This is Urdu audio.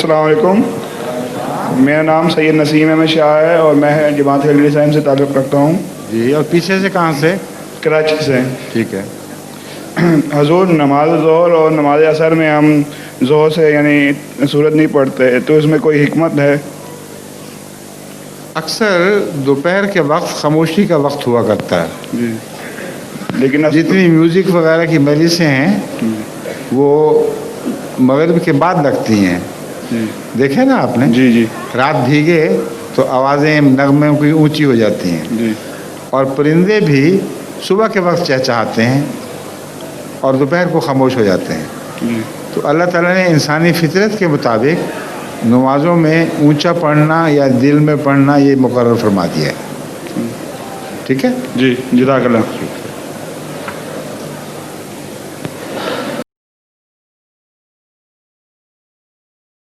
السلام علیکم. میرا نام سید نسیم احمد شاہ ہے اور میں جماعت اہل اسلام سے تعلق رکھتا ہوں. جی. اور پیچھے سے کہاں سے؟ کراچی سے. ٹھیک ہے. حضور نماز ظہر اور نماز عصر میں ہم ظہر سے یعنی سورت نہیں پڑھتے تو اس میں کوئی حکمت ہے؟ اکثر دوپہر کے وقت خاموشی کا وقت ہوا کرتا ہے. جی. لیکن جتنی میوزک وغیرہ کی مجلسیں ہیں وہ مغرب کے بعد لگتی ہیں. دیکھیں نا آپ نے. جی جی رات بھیگے تو آوازیں نغموں کی اونچی ہو جاتی ہیں. جی اور پرندے بھی صبح کے وقت چہچہاتے ہیں اور دوپہر کو خاموش ہو جاتے ہیں. جی. تو اللہ تعالیٰ نے انسانی فطرت کے مطابق نمازوں میں اونچا پڑھنا یا دل میں پڑھنا یہ مقرر فرما دیا ہے. ٹھیک ہے. جی جزاک اللہ.